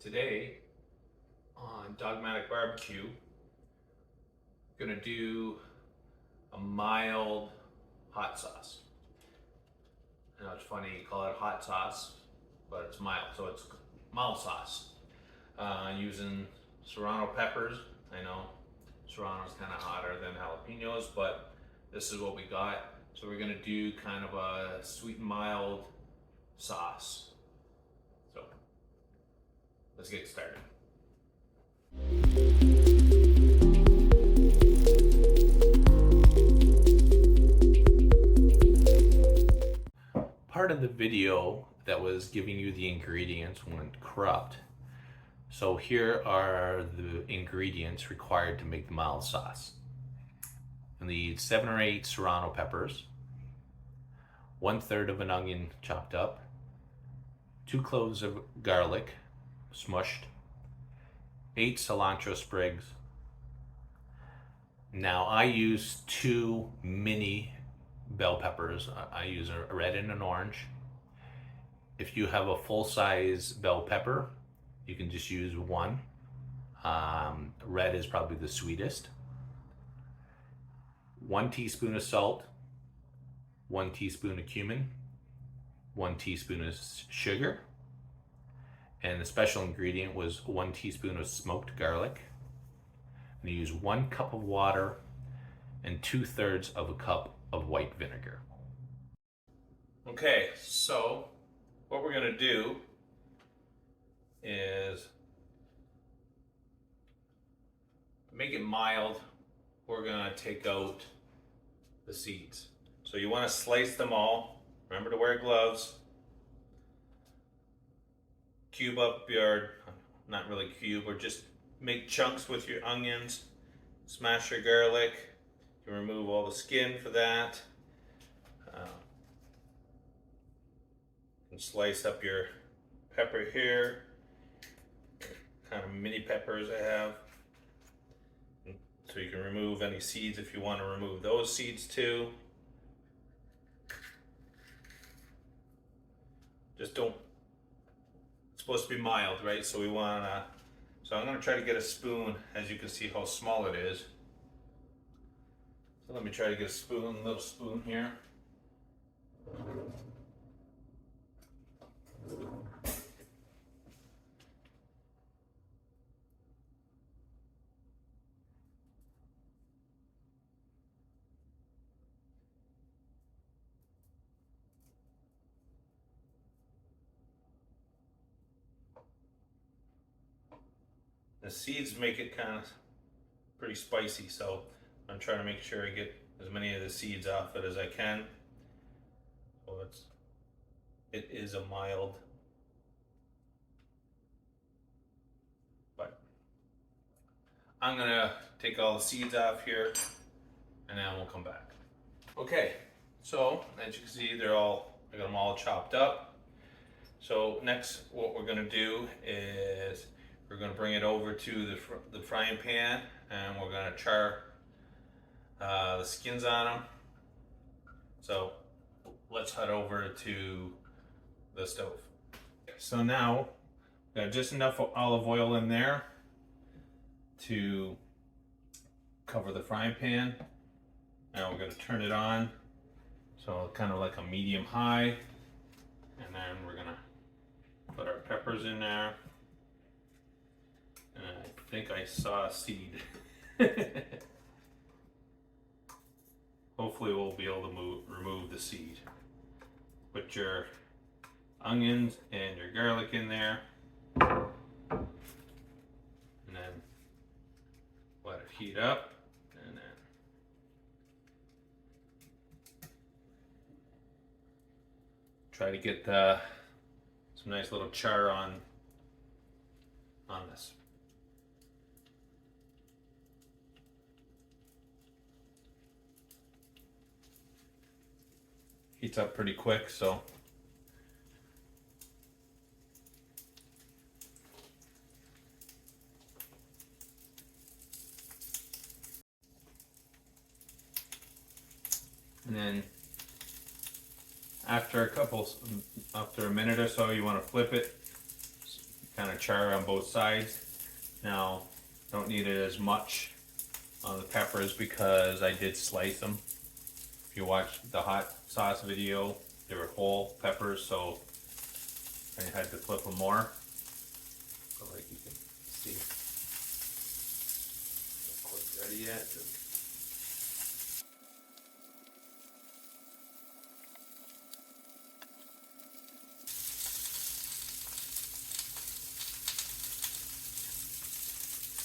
Today on Dogmatic Barbecue, we're gonna do a mild hot sauce. I know it's funny you call it hot sauce, but it's mild, so it's mild sauce. Using serrano peppers. I know serrano's kind of hotter than jalapenos, but this is what we got. So we're gonna do kind of a sweet and mild sauce. So let's get started. Part of the video that was giving you the ingredients went corrupt. So here are the ingredients required to make the mild sauce. You need 7 or 8 serrano peppers, 1/3 of an onion chopped up, 2 cloves of garlic smushed, 8 cilantro sprigs. Now I use 2 mini bell peppers. I use a red and an orange. If you have a full-size bell pepper, you can just use 1. Red is probably the sweetest. 1 teaspoon of salt, 1 teaspoon of cumin, 1 teaspoon of sugar, and the special ingredient was 1 teaspoon of smoked garlic. And you use 1 cup of water and 2/3 of a cup of white vinegar. Okay, so what we're gonna do is to make it mild, we're gonna take out the seeds. So you wanna slice them all. Remember to wear gloves. Cube up your, not really cube, or just make chunks with your onions. Smash your garlic. You can remove all the skin for that. And slice up your pepper here. Kind of mini peppers I have. So you can remove any seeds if you want to remove those seeds too. Just don't, it's supposed to be mild, right? So we want to, so I'm going to try to get a spoon, as you can see how small it is. So let me try to get a spoon, little spoon here. The seeds make it kind of pretty spicy, so I'm trying to make sure I get as many of the seeds off it as I can. So it is a mild, but I'm gonna take all the seeds off here and then we'll come back. Okay, so as you can see, I got them all chopped up. So next, what we're gonna do is we're going to bring it over to the frying pan, and we're going to char the skins on them. So let's head over to the stove. So now, got just enough olive oil in there to cover the frying pan. Now we're going to turn it on, so kind of like a medium high, and then we're going to put our peppers in there. And I think I saw a seed. Hopefully we'll be able to remove the seed. Put your onions and your garlic in there. And then let it heat up. And then try to get some nice little char on this. Heats up pretty quick, so and then after a minute or so, you want to flip it kind of char on both sides. Now, don't need it as much on the peppers because I did slice them. If you watch the hot sauce video, they were whole peppers, so I had to flip them more. But like you can see, not quite ready yet.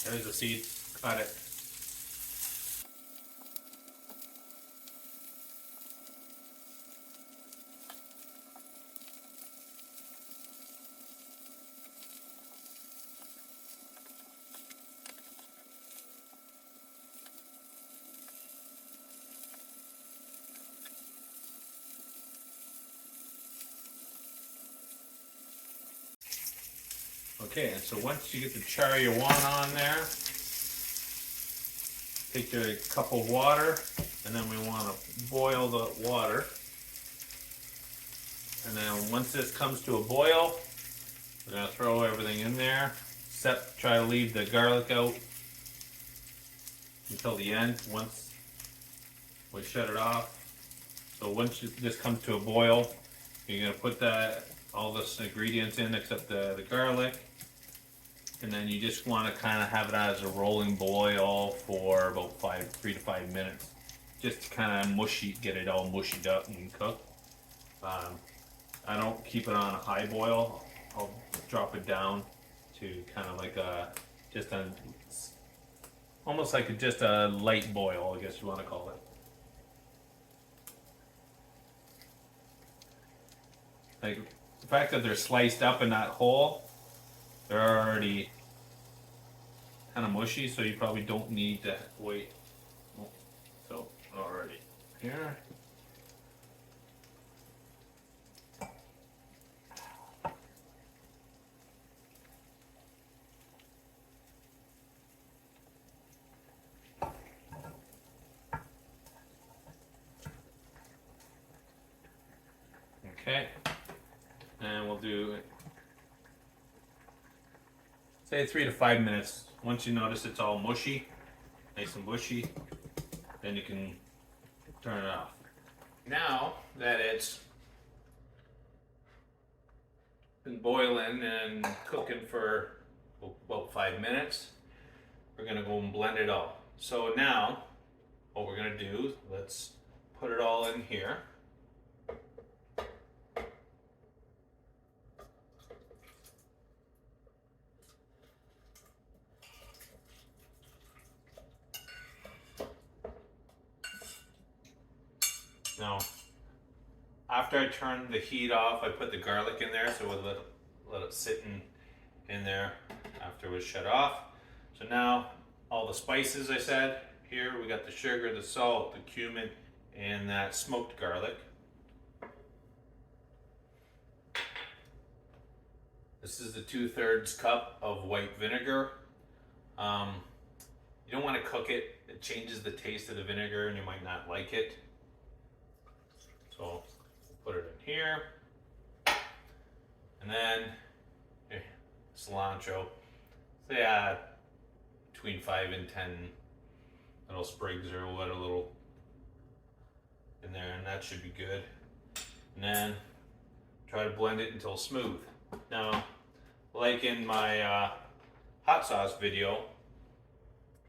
There's the seed, cut it. Okay, and so once you get the char you want on there, take a cup of water, and then we want to boil the water. And then once this comes to a boil, we're going to throw everything in there, except try to leave the garlic out until the end, once we shut it off. So once this comes to a boil, you're going to put all this ingredients in except the garlic. And then you just want to kind of have it as a rolling boil for about 3 to 5 minutes. Just to kind of get it all mushied up and cooked. I don't keep it on a high boil. I'll drop it down to kind of like almost like just a light boil, I guess you want to call it. Like the fact that they're sliced up and not whole, they're already kind of mushy, so you probably don't need to wait. So already here. Okay, and we'll do say 3 to 5 minutes. Once you notice it's all mushy, nice and mushy, then you can turn it off. Now that it's been boiling and cooking for about 5 minutes, we're gonna go and blend it all. So now, what we're gonna do, let's put it all in here. Now, after I turn the heat off, I put the garlic in there, so we'll let it sit in there after it was shut off. So now, all the spices I said, here we got the sugar, the salt, the cumin, and that smoked garlic. This is the 2/3 cup of white vinegar. You don't want to cook it. It changes the taste of the vinegar and you might not like it. So put it in here, and then cilantro. Say add between 5 and 10 little sprigs or what, a little in there, and that should be good. And then try to blend it until smooth. Now, like in my hot sauce video,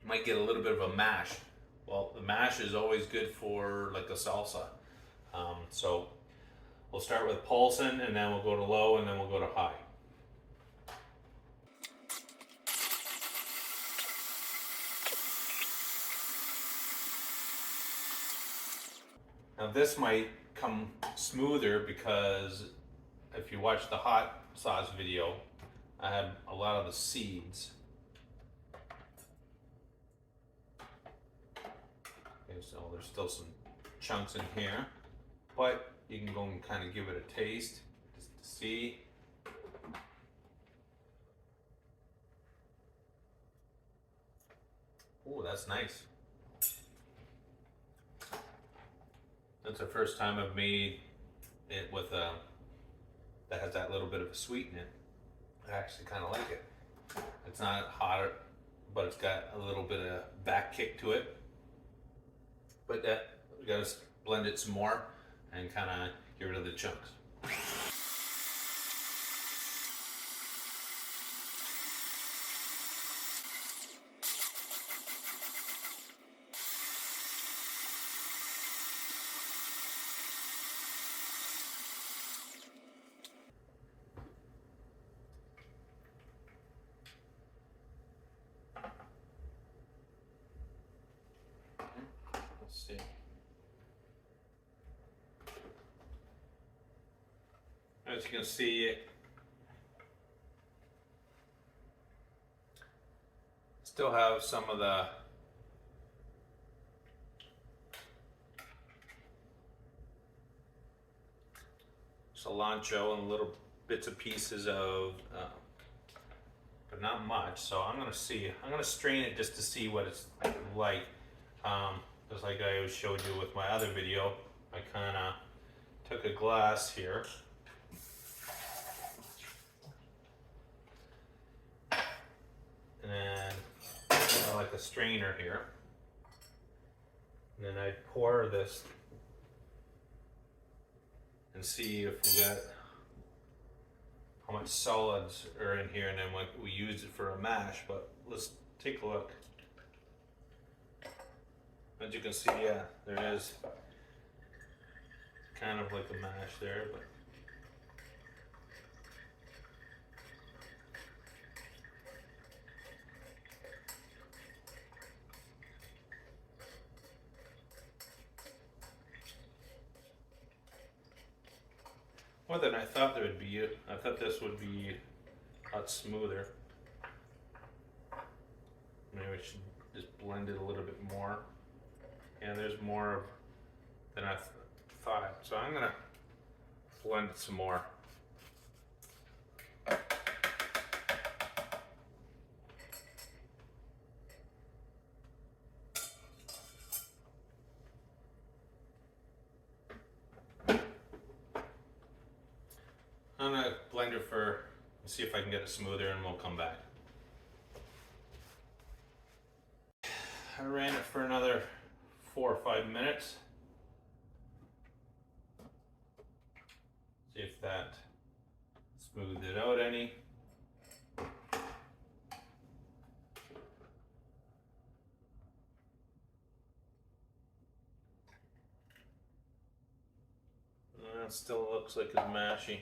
you might get a little bit of a mash. Well, the mash is always good for like a salsa. So we'll start with pulsing, and then we'll go to low, and then we'll go to high. Now this might come smoother because if you watch the hot sauce video, I have a lot of the seeds. Okay, so there's still some chunks in here, but you can go and kind of give it a taste just to see. Oh, that's nice. That's the first time I've made it with that has that little bit of a sweet in it. I actually kind of like it. It's not hot, but it's got a little bit of back kick to it. But we gotta blend it some more and kind of get rid of the chunks. Let's see. As you can see, still have some of the cilantro and little bits and pieces of, but not much. So I'm gonna strain it just to see what it's like. Just like I showed you with my other video, I kind of took a glass here and like a strainer here, and then I pour this and see if we got how much solids are in here, and then we use it for a mash. But let's take a look. As you can see, yeah, there is kind of like a mash there, but more than I thought there would be. I thought this would be a lot smoother. Maybe we should just blend it a little bit more. Yeah, there's more than I thought. So I'm gonna blend it some more. I'm gonna blend it for, see if I can get it smoother, and we'll come back. I ran it for another 4 or 5 minutes. See if that smoothed it out any. It still looks like it's mashy.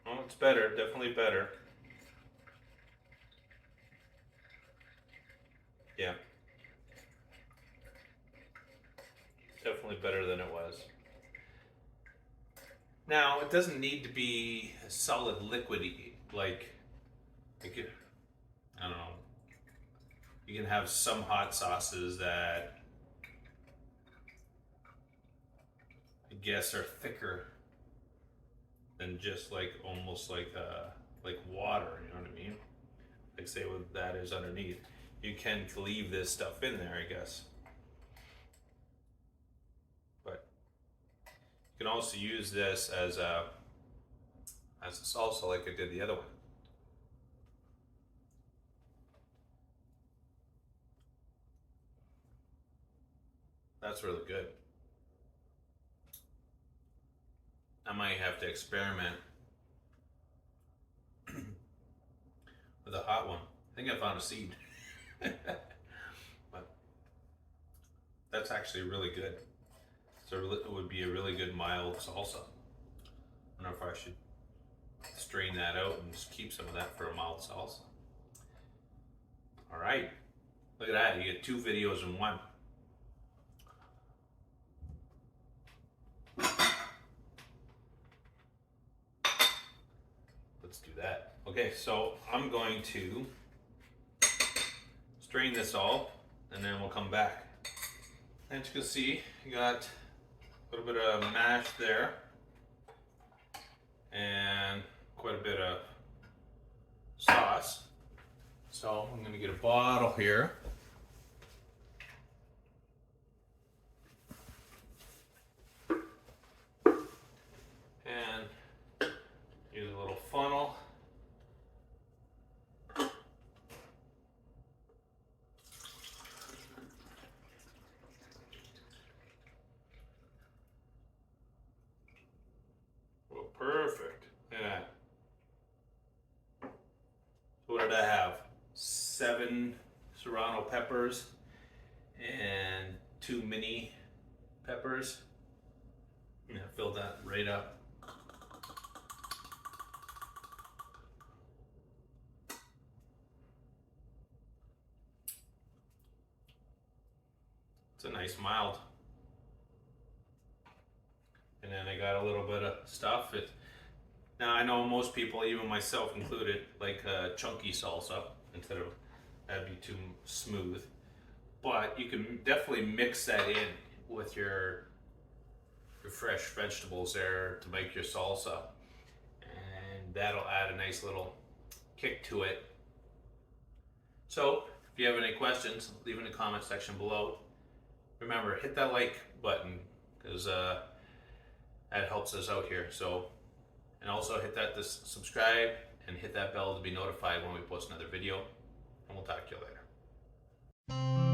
Oh, it's better, definitely better. Yeah. Definitely better than it was. Now, it doesn't need to be a solid liquidy, like I don't know. You can have some hot sauces that I guess are thicker than just like almost like water, you know what I mean? Like say what that is underneath. You can leave this stuff in there, I guess. But you can also use this as a salsa like I did the other one. That's really good. I might have to experiment with a hot one. I think I found a seed. But that's actually really good. So it would be a really good mild salsa. I don't know if I should strain that out and just keep some of that for a mild salsa. All right, look at that. You get 2 videos in one. Let's do that. Okay, so I'm going to strain this all, and then we'll come back. As you can see, you got a little bit of mash there, and quite a bit of sauce. So I'm gonna get a bottle here. And 7 serrano peppers and 2 mini peppers. I'm gonna fill that right up. It's a nice mild. And then I got a little bit of stuff. Now I know most people, even myself included, like chunky salsa instead of, that'd be too smooth. But you can definitely mix that in with your fresh vegetables there to make your salsa. And that'll add a nice little kick to it. So if you have any questions, leave in the comment section below. Remember, hit that like button because that helps us out here. So, and also hit that subscribe and hit that bell to be notified when we post another video. And we'll talk to you later.